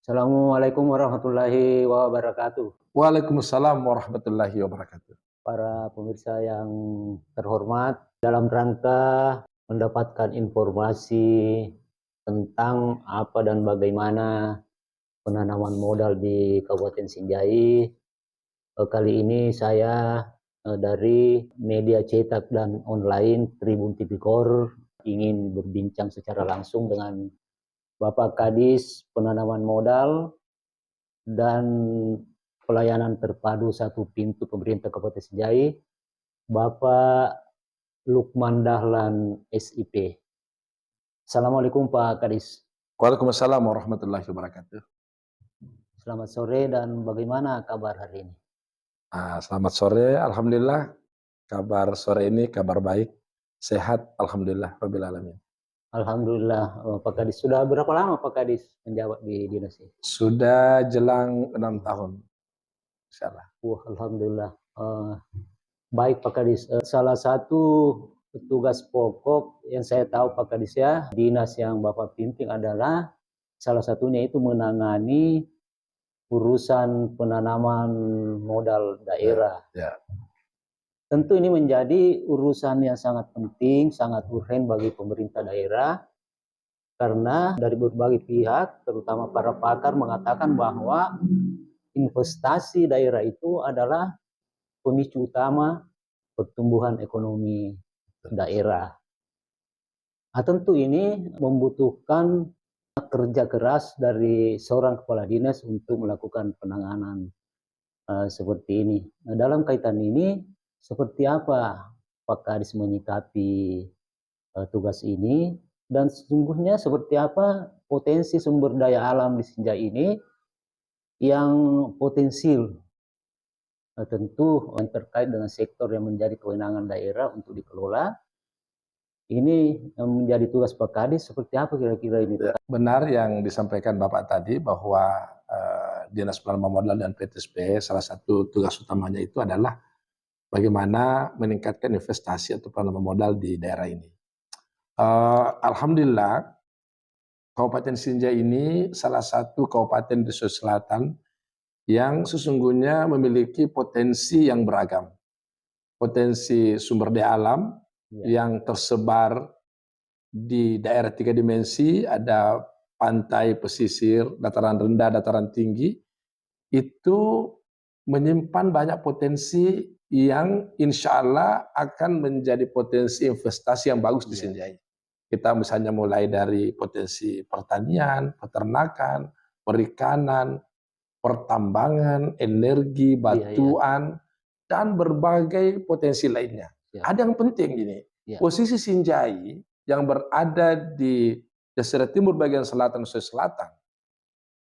Assalamualaikum warahmatullahi wabarakatuh. Waalaikumsalam warahmatullahi wabarakatuh. Para pemirsa yang terhormat, dalam rangka mendapatkan informasi tentang apa dan bagaimana penanaman modal di Kabupaten Sinjai, kali ini saya dari media cetak dan online Tribun Tipikor ingin berbincang secara langsung dengan Bapak Kadis Penanaman Modal dan pelayanan terpadu satu pintu pemerintah Kabupaten Sinjai, Bapak Lukman Dahlan SIP. Assalamualaikum Pak Kadis. Waalaikumsalam warahmatullahi wabarakatuh. Selamat sore dan bagaimana kabar hari ini? Selamat sore, alhamdulillah. Kabar sore ini kabar baik, sehat, alhamdulillah, rabbil alamin. Alhamdulillah, Pak Kadis. Sudah berapa lama Pak Kadis menjabat di dinas ini? Sudah jelang 6 tahun, insyaallah. Alhamdulillah. Baik Pak Kadis, salah satu tugas pokok yang saya tahu Pak Kadis ya, dinas yang Bapak pimpin adalah salah satunya itu menangani urusan penanaman modal daerah. Ya. Tentu ini menjadi urusan yang sangat penting, sangat urgen bagi pemerintah daerah, karena dari berbagai pihak, terutama para pakar mengatakan bahwa investasi daerah itu adalah pemicu utama pertumbuhan ekonomi daerah. Tentu ini membutuhkan kerja keras dari seorang kepala dinas untuk melakukan penanganan seperti ini. Nah, dalam kaitan ini, seperti apa Pak Kadis menyikapi tugas ini, dan sesungguhnya seperti apa potensi sumber daya alam di Sinjai ini yang potensial, tentu yang terkait dengan sektor yang menjadi kewenangan daerah untuk dikelola. Ini yang menjadi tugas Pak Kadis seperti apa kira-kira ini? Ya, benar yang disampaikan Bapak tadi bahwa Dinas Penanaman Modal dan PTSP salah satu tugas utamanya itu adalah bagaimana meningkatkan investasi atau penanaman modal di daerah ini. Alhamdulillah, Kabupaten Sinjai ini salah satu kabupaten di Sulawesi Selatan yang sesungguhnya memiliki potensi yang beragam. Potensi sumber daya alam yang tersebar di daerah 3 dimensi, ada pantai, pesisir, dataran rendah, dataran tinggi, itu menyimpan banyak potensi yang insya Allah akan menjadi potensi investasi yang bagus di Sinjai. Kita misalnya mulai dari potensi pertanian, peternakan, perikanan, pertambangan, energi, batuan, dan berbagai potensi lainnya. Ada yang penting gini, posisi Sinjai yang berada di Deseret Timur bagian selatan Sulawesi Selatan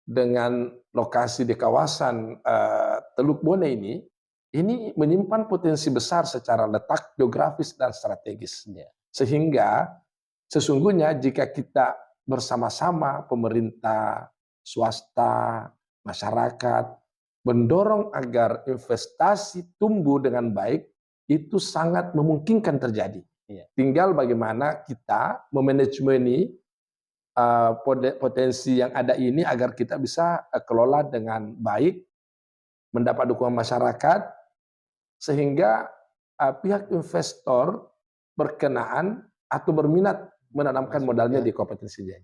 dengan lokasi di kawasan Teluk Bone ini menyimpan potensi besar secara letak geografis dan strategis. Sehingga sesungguhnya jika kita bersama-sama pemerintah, swasta, masyarakat mendorong agar investasi tumbuh dengan baik, itu sangat memungkinkan terjadi. Tinggal bagaimana kita memanajemeni potensi yang ada ini agar kita bisa kelola dengan baik, mendapat dukungan masyarakat, sehingga pihak investor berkenaan atau berminat menanamkan modalnya di Kabupaten Sinjai.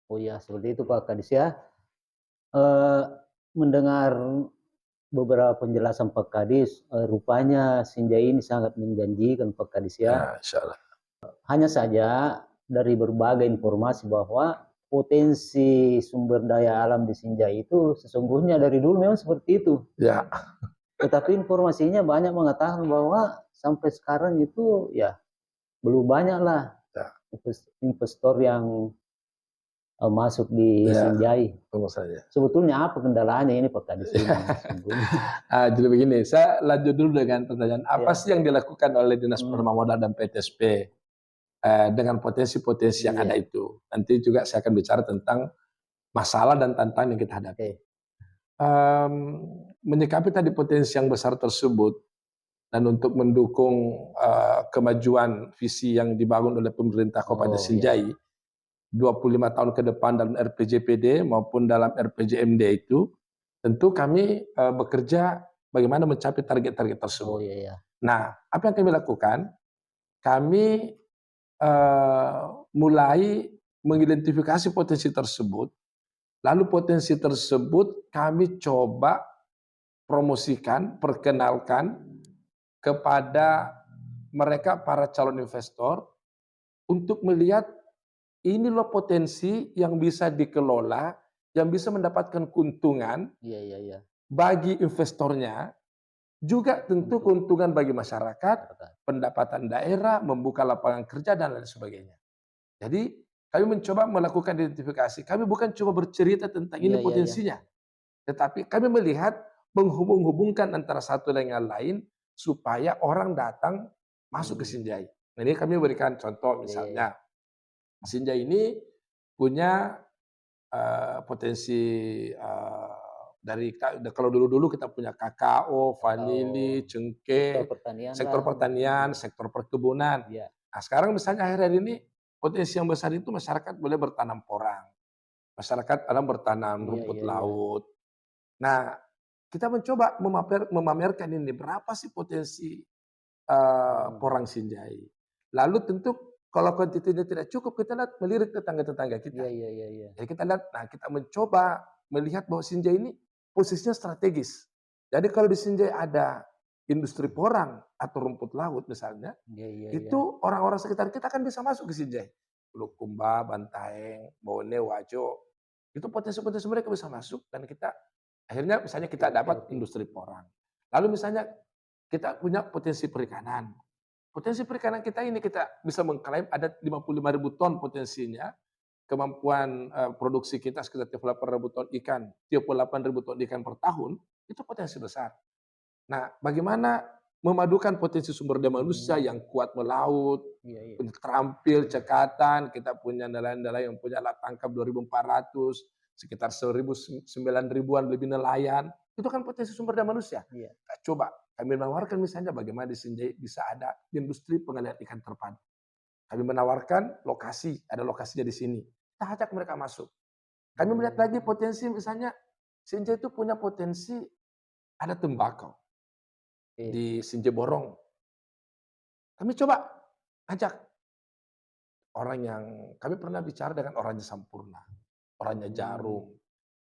Oh ya, seperti itu Pak Kadis ya. Mendengar beberapa penjelasan Pak Kadis, rupanya Sinjai ini sangat menjanjikan Pak Kadis ya. Insya Allah. Hanya saja dari berbagai informasi bahwa potensi sumber daya alam di Sinjai itu sesungguhnya dari dulu memang seperti itu. Ya. Tetapi informasinya banyak mengatakan bahwa sampai sekarang itu ya belum banyak lah investor yang masuk di Sinjai. Sebetulnya apa kendalanya ini Pak Kadis? Jadi begini, saya lanjut dulu dengan pertanyaan, apa sih yang dilakukan oleh Dinas Penanaman Modal dan PTSP dengan potensi-potensi yang ada itu. Nanti juga saya akan bicara tentang masalah dan tantangan yang kita hadapi. Menyikapi tadi potensi yang besar tersebut dan untuk mendukung kemajuan visi yang dibangun oleh pemerintah Kabupaten Sinjai, 25 tahun ke depan dalam RPJPD maupun dalam RPJMD itu, tentu kami bekerja bagaimana mencapai target-target Oh tersebut. iya ya. Nah, apa yang kami lakukan? Kami mulai mengidentifikasi potensi tersebut, lalu potensi tersebut kami coba promosikan, perkenalkan kepada mereka para calon investor untuk melihat ini loh potensi yang bisa dikelola, yang bisa mendapatkan keuntungan Iya iya iya. bagi investornya, juga tentu Untuk keuntungan bagi masyarakat, masyarakat. pendapatan daerah, membuka lapangan kerja dan lain sebagainya. Jadi kami mencoba melakukan identifikasi. Kami bukan cuma bercerita tentang ini Iya iya iya. potensinya, tetapi kami melihat menghubung-hubungkan antara satu dengan lain supaya orang datang masuk ke Hmm. Sinjai. Nah, ini kami berikan contoh Iya iya iya. misalnya, Sinjai ini punya potensi dari kalau dulu-dulu kita punya kakao, vanili, Kakao, sektor cengkeh, pertanian sektor lah. pertanian, Iya. sektor perkebunan. Iya. Nah, sekarang misalnya akhir-akhir ini potensi yang besar itu masyarakat boleh bertanam porang, masyarakat kadang bertanam Iya rumput iya iya. laut. Nah, kita mencoba memamerkan ini berapa sih potensi Hmm. porang Sinjai. Lalu tentu kalau kuantitinya tidak cukup, kita lihat melirik tetangga-tetangga kita. Iya iya iya iya. Jadi kita lihat, nah kita mencoba melihat bahwa Sinjai ini posisinya strategis. Jadi kalau di Sinjai ada industri porang atau rumput laut misalnya, Iya iya iya. itu orang-orang sekitar kita kan bisa masuk ke Sinjai. Bulukumba, Bantaeng, Bone, Wajo, itu potensi-potensi mereka bisa masuk dan kita akhirnya misalnya Oke kita oke dapat oke. industri porang. Lalu misalnya kita punya potensi perikanan. Potensi perikanan kita ini kita bisa mengklaim ada 55.000 ton potensinya, kemampuan produksi kita sekitar 38.000 ton ikan, 38.000 ton ikan per tahun, itu potensi besar. Nah, bagaimana memadukan potensi sumber daya manusia Hmm. yang kuat melaut, Iya iya. terampil cekatan, kita punya nelayan-nelayan yang punya alat tangkap 2.400, sekitar 9.000-an lebih nelayan, itu kan potensi sumber daya manusia. Iya. Nah, coba kami menawarkan misalnya bagaimana di Sinjai bisa ada industri pengalian ikan terpadu. Kami menawarkan lokasi, ada lokasinya di sini. Kita ajak mereka masuk. Kami melihat lagi Hmm. potensi misalnya Sinjai itu punya potensi ada tembakau Oke. di Sinjai Borong. Kami coba ajak orang yang kami pernah bicara dengan orangnya Sampurna, orangnya Hmm. Jarum.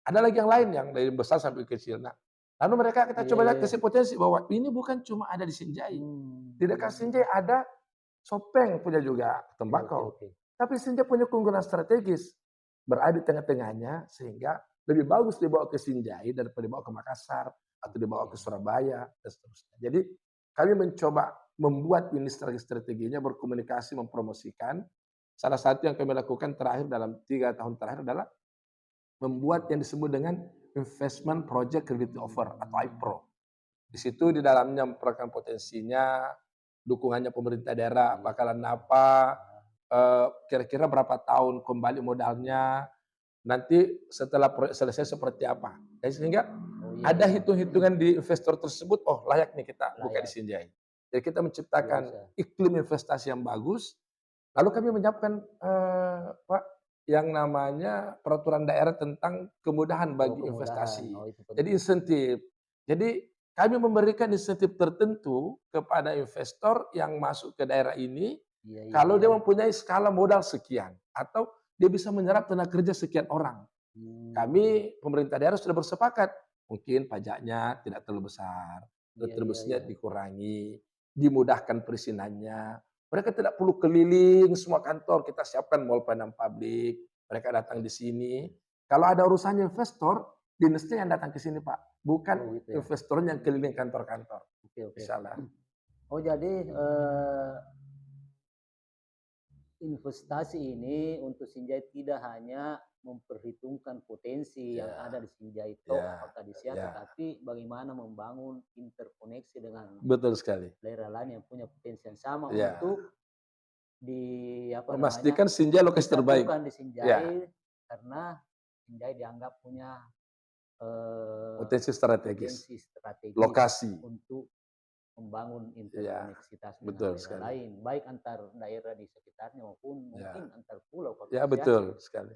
Ada lagi yang lain yang dari besar sampai kecil. Nah, lalu mereka kita Iya coba iya lihat iya. kasih potensi bahwa ini bukan cuma ada di Sinjai. Di dekat Hmm. Sinjai ada Sopeng punya juga Oke oke tembakau. oke. Tapi Sinjai punya keunggulan strategis. Berada di tengah-tengahnya sehingga lebih bagus dibawa ke Sinjai daripada dibawa ke Makassar atau dibawa ke Oke. Surabaya dan seterusnya. Jadi kami mencoba membuat ini strateginya berkomunikasi, mempromosikan. Salah satu yang kami lakukan terakhir dalam 3 tahun terakhir adalah membuat yang disebut dengan Investment Project Credit Offer atau IPRO. Di situ di dalamnya memperkirakan potensinya, dukungannya pemerintah daerah Iya. bakalan apa, kira-kira berapa tahun kembali modalnya, nanti setelah proyek selesai seperti apa. Dan sehingga Oh iya ada iya. hitung-hitungan di investor tersebut, oh layak nih kita buka di Layak. Sinjai. Jadi kita Iya menciptakan bisa. iklim investasi yang bagus, lalu kami menyiapkan Pak, yang namanya peraturan daerah tentang kemudahan Oh bagi kemudahan. investasi. Oh itu Jadi penting. insentif. Jadi kami memberikan insentif tertentu kepada investor yang masuk ke daerah ini, Iya iya kalau iya. dia mempunyai skala modal sekian, atau dia bisa menyerap tenaga kerja sekian orang. Hmm. Kami pemerintah daerah sudah bersepakat, mungkin pajaknya tidak terlalu besar, Iya iya retribusinya iya. dikurangi, dimudahkan perizinannya. Mereka tidak perlu keliling semua kantor, kita siapkan mall pelayanan publik, mereka datang di sini. Kalau ada urusannya investor, dinasnya yang datang ke sini Pak, bukan Oh gitu ya. investornya yang keliling kantor-kantor. Oke oke. Insyaallah. Oh jadi investasi ini untuk Sinjai tidak hanya memperhitungkan potensi yang ada Ya, di Sinjai Tok ya, atau di Siak, ya, tetapi bagaimana membangun interkoneksi dengan betul sekali. daerah lain yang punya potensi yang sama Ya, untuk di apa namanya memastikan Sinjai lokasi terbaik. disatukan di Ya, Sinjai karena Sinjai dianggap punya potensi strategis, potensi strategis lokasi. untuk membangun Iya, interkoneksitas dengan betul daerah sekali. lain, baik antar daerah di sekitarnya maupun Ya. mungkin antar pulau Pak Ya, Pras ya. betul sekali.